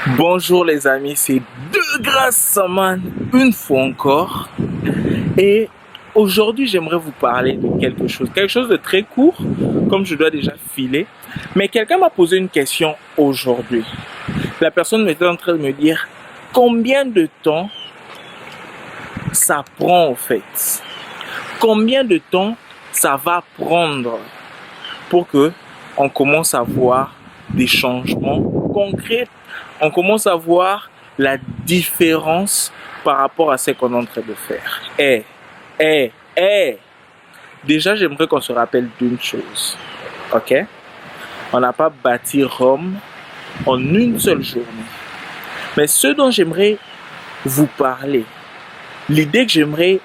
Bonjour les amis, c'est De Grâce Saman une fois encore. Et aujourd'hui j'aimerais vous parler de quelque chose de très court, comme je dois déjà filer. Mais quelqu'un m'a posé une question aujourd'hui. La personne était en train de me dire combien de temps ça prend en fait. Combien de temps ça va prendre pour que on commence à voir des changements concrets, on commence à voir la différence par rapport à ce qu'on est en train de faire. Déjà, j'aimerais qu'on se rappelle d'une chose, ok? On n'a pas bâti Rome en une seule journée. Mais ce dont j'aimerais vous parler, l'idée que j'aimerais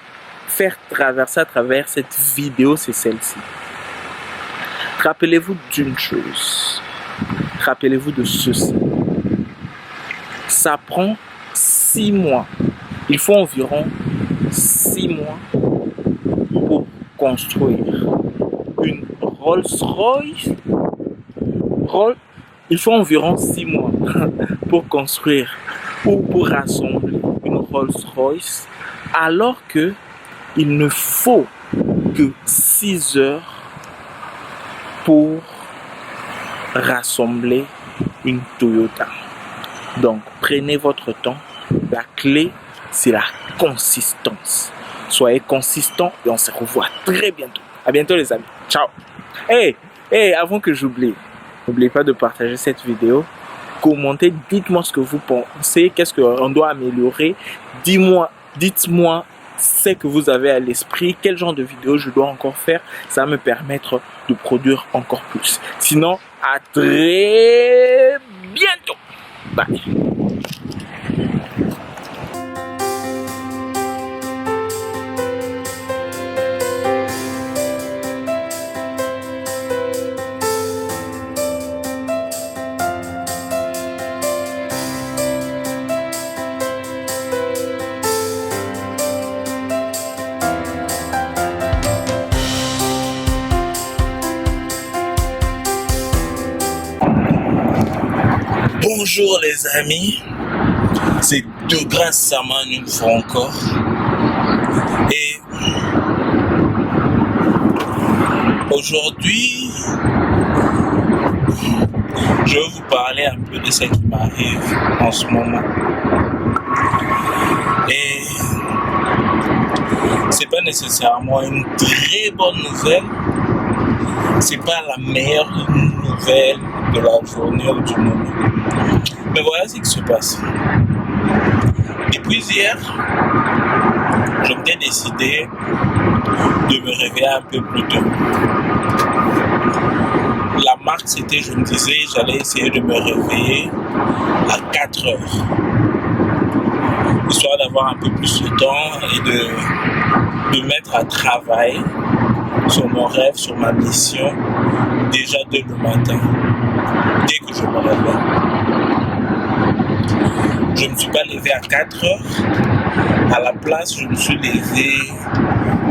faire traverser à travers cette vidéo, c'est celle-ci. Rappelez-vous d'une chose. Rappelez-vous de ceci. Ça prend 6 mois. Il faut environ 6 mois pour construire une Rolls-Royce. Il faut environ 6 mois pour construire ou pour rassembler une Rolls-Royce, alors que il ne faut que 6 heures pour rassembler une Toyota. Donc, prenez votre temps. La clé, c'est la consistance. Soyez consistant et on se revoit très bientôt. À bientôt les amis. Ciao. Avant que j'oublie, n'oubliez pas de partager cette vidéo. Commentez, dites-moi ce que vous pensez, qu'est-ce qu'on doit améliorer. Dites-moi ce que vous avez à l'esprit, quel genre de vidéo je dois encore faire. Ça va me permettre de produire encore plus. Sinon, à très bientôt. Bye. Bonjour les amis, c'est De Grâce Saman une fois encore. Et aujourd'hui, je vais vous parler un peu de ce qui m'arrive en ce moment. Et c'est pas nécessairement une très bonne nouvelle. C'est pas la meilleure nouvelle de la journée ou du moment. Mais voilà ce qui se passe. Depuis hier, je m'étais décidé de me réveiller un peu plus tôt. La marque, c'était, je me disais, j'allais essayer de me réveiller à 4 heures. Histoire d'avoir un peu plus de temps et de mettre à travail sur mon rêve, sur ma mission, déjà dès le matin, dès que je me réveille. Je ne me suis pas levé à 4 heures. À la place, je me suis levé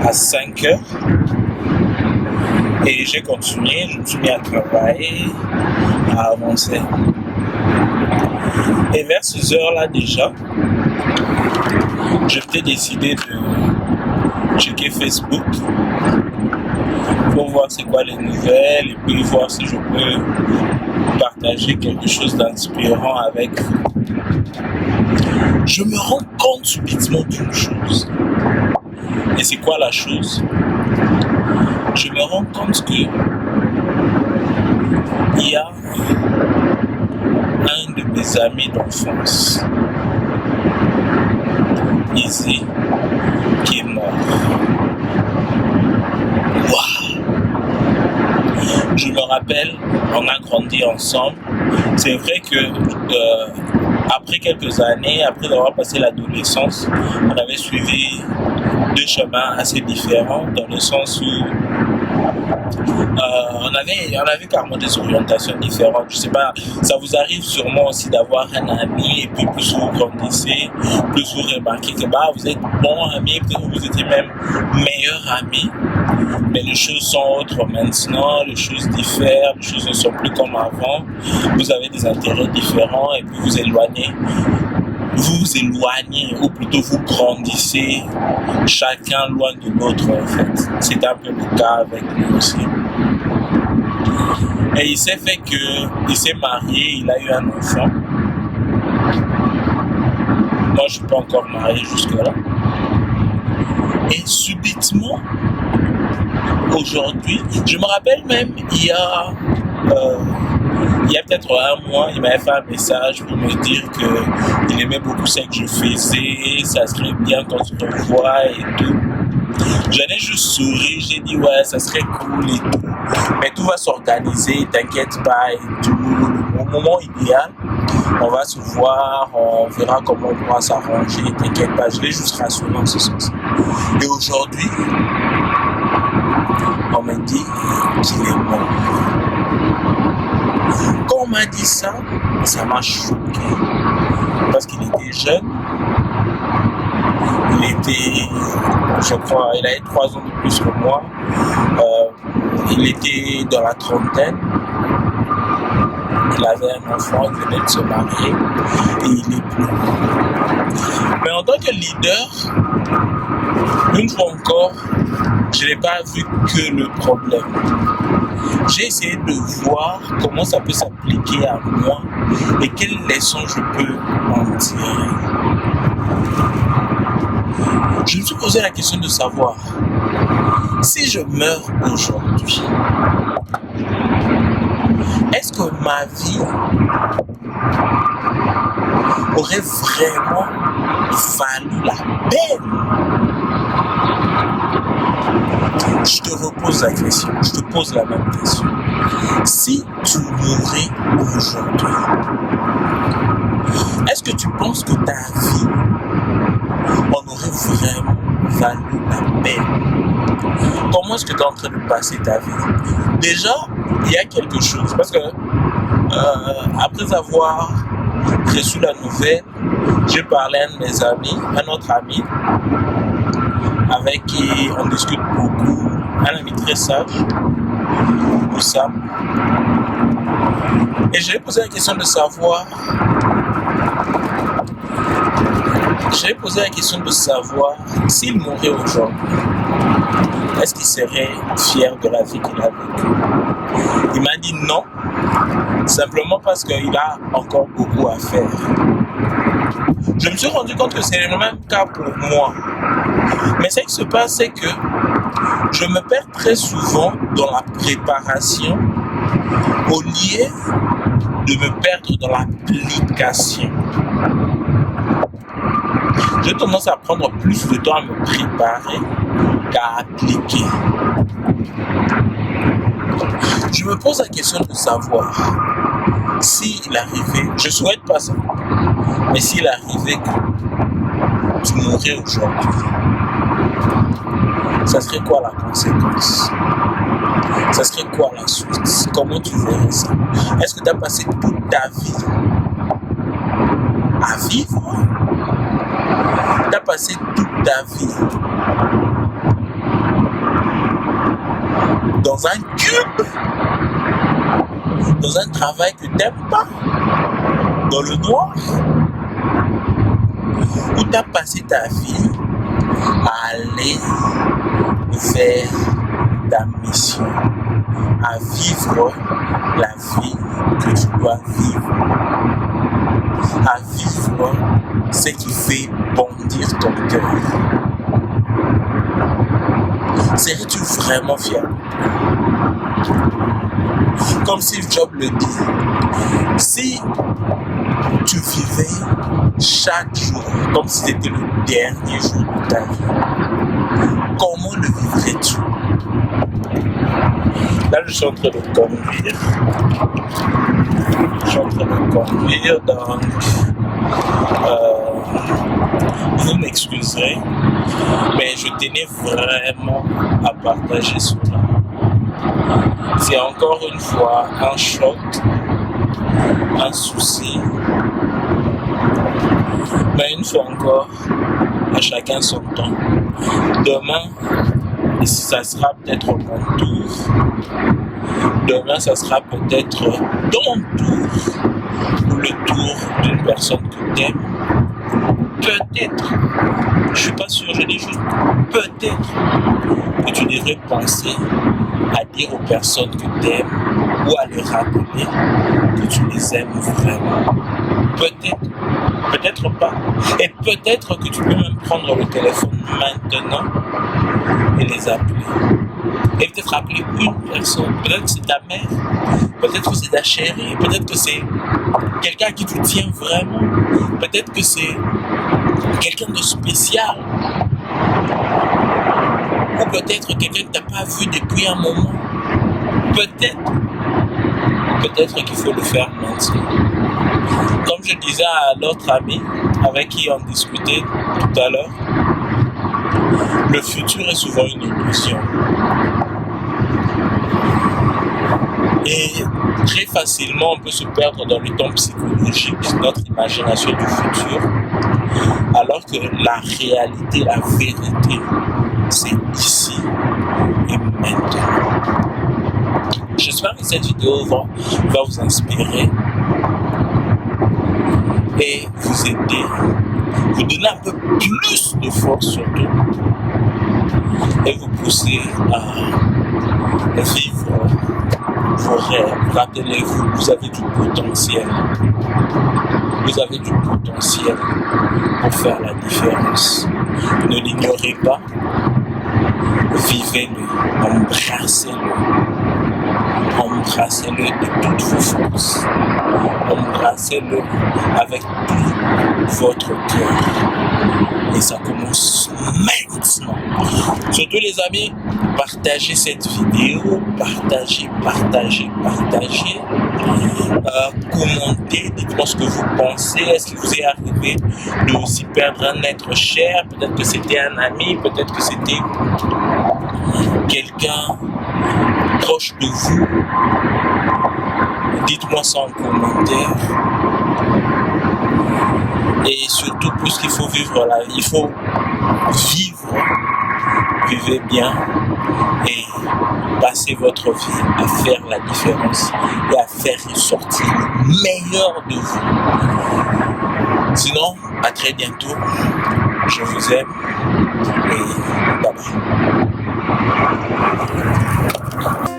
à 5 heures. Et j'ai continué, je me suis mis à travailler, à avancer. Et vers ces heures-là déjà, je m'étais décidé de checker Facebook pour voir c'est quoi les nouvelles et puis voir si je peux partager quelque chose d'inspirant avec vous. Je me rends compte subitement d'une chose. Et c'est quoi la chose? Je me rends compte que il y a un de mes amis d'enfance, Izzy, qui est mort. Waouh! Je me rappelle, on a grandi ensemble. C'est vrai que après quelques années, après avoir passé l'adolescence, on avait suivi deux chemins assez différents, dans le sens où on avait carrément des orientations différentes. Je sais pas, ça vous arrive sûrement aussi d'avoir un ami et puis plus vous grandissez, plus vous remarquez que vous êtes bons amis, peut-être que vous étiez même meilleurs amis. Mais les choses sont autres maintenant, les choses diffèrent, les choses ne sont plus comme avant. Vous avez des intérêts différents et puis vous éloignez, ou plutôt vous grandissez, chacun loin de l'autre en fait. C'est un peu le cas avec lui aussi. Et il s'est fait que, il s'est marié, il a eu un enfant. Moi, je ne suis pas encore marié jusque-là. Et subitement, aujourd'hui, je me rappelle même, il y a peut-être un mois, il m'avait fait un message pour me dire qu'il aimait beaucoup ce que je faisais, ça serait bien qu'on se revoie et tout. J'en ai juste souri, j'ai dit ouais, ça serait cool et tout, mais tout va s'organiser, t'inquiète pas et tout. Au moment idéal, on va se voir, on verra comment on pourra s'arranger, t'inquiète pas, je l'ai juste rassuré en ce sens. Et aujourd'hui, on me dit qu'il est mort. Quand on m'a dit ça, ça m'a choqué. Parce qu'il était jeune. Il était, je crois, il avait 3 ans de plus que moi. Il était dans la trentaine. Il avait un enfant, il venait de se marier. Et il est plus. Mais en tant que leader, une fois encore, je n'ai pas vu que le problème. J'ai essayé de voir comment ça peut s'appliquer à moi et quelles leçons je peux en tirer. Je me suis posé la question de savoir, si je meurs aujourd'hui, est-ce que ma vie aurait vraiment valu la peine? Je te repose la question, je te pose la même question. Si tu mourais aujourd'hui, est-ce que tu penses que ta vie en aurait vraiment valu la peine? Comment est-ce que tu es en train de passer ta vie? Déjà, il y a quelque chose, parce que après avoir reçu la nouvelle, j'ai parlé à un de mes amis, un autre ami, avec qui on discute beaucoup, un ami très sage, Oussam. Et je lui ai posé la question de savoir, s'il mourait aujourd'hui, est-ce qu'il serait fier de la vie qu'il a vécue? Il m'a dit non, simplement parce qu'il a encore beaucoup à faire. Je me suis rendu compte que c'est le même cas pour moi. Mais ce qui se passe, c'est que je me perds très souvent dans la préparation au lieu de me perdre dans l'application. J'ai tendance à prendre plus de temps à me préparer qu'à appliquer. Je me pose la question de savoir s'il arrivait, je souhaite pas ça, mais s'il arrivait que tu mourrais aujourd'hui, ça serait quoi la conséquence? Ça serait quoi la suite? Comment tu verrais ça? Est-ce que tu as passé toute ta vie à vivre? Tu as passé toute ta vie dans un cube, dans un travail que tu n'aimes pas, dans le noir, ou tu as passé ta vie à aller vers ta mission, à vivre la vie que tu dois vivre, à vivre ce qui fait bondir ton cœur. Serais-tu vraiment fier? Comme Steve Jobs le dit, si tu vivais chaque jour comme si c'était le dernier jour de ta vie, comment le vivrais-tu? Là, je suis en train de conduire. Donc vous m'excuserez, mais je tenais vraiment à partager cela. C'est encore une fois un choc, un souci, mais une fois encore, à chacun son temps. Demain, Et ça sera peut-être mon tour. Demain, ça sera peut-être ton tour. Ou le tour d'une personne que tu aimes. Peut-être, je ne suis pas sûr, je dis juste peut-être que tu devrais penser à dire aux personnes que tu aimes ou à leur rappeler que tu les aimes vraiment. Peut-être, peut-être pas. Et peut-être que tu peux même prendre le téléphone maintenant et les appeler. Et peut-être appeler une personne. Peut-être que c'est ta mère, peut-être que c'est ta chérie, peut-être que c'est quelqu'un qui te tient vraiment, peut-être que c'est quelqu'un de spécial, ou peut-être quelqu'un que tu n'as pas vu depuis un moment. Peut-être qu'il faut le faire maintenant. Comme je disais à l'autre ami avec qui on discutait tout à l'heure, le futur est souvent une illusion. Et très facilement, on peut se perdre dans le temps psychologique, notre imagination du futur, alors que la réalité, la vérité, c'est ici et maintenant. J'espère que cette vidéo va vous inspirer et vous aider, vous donner un peu plus de force surtout, et vous pousser à vivre vos rêves. Rappelez-vous, vous avez du potentiel. Vous avez du potentiel pour faire la différence. Ne l'ignorez pas. Vivez-le, embrassez-le. Embrassez-le de toutes vos forces. Embrassez-le avec tout votre cœur. Et ça commence maintenant. Surtout les amis, partagez cette vidéo, partagez. Commentez, dites-moi ce que vous pensez. Est-ce qu'il vous est arrivé de aussi perdre un être cher? Peut-être que c'était un ami, peut-être que c'était quelqu'un proche de vous. Dites-moi ça en commentaire. Et surtout, plus qu'il faut vivre la vie, il faut vivre. Vivez bien et passez votre vie à faire la différence et à faire ressortir le meilleur de vous. Sinon, à très bientôt. Je vous aime et bye bye.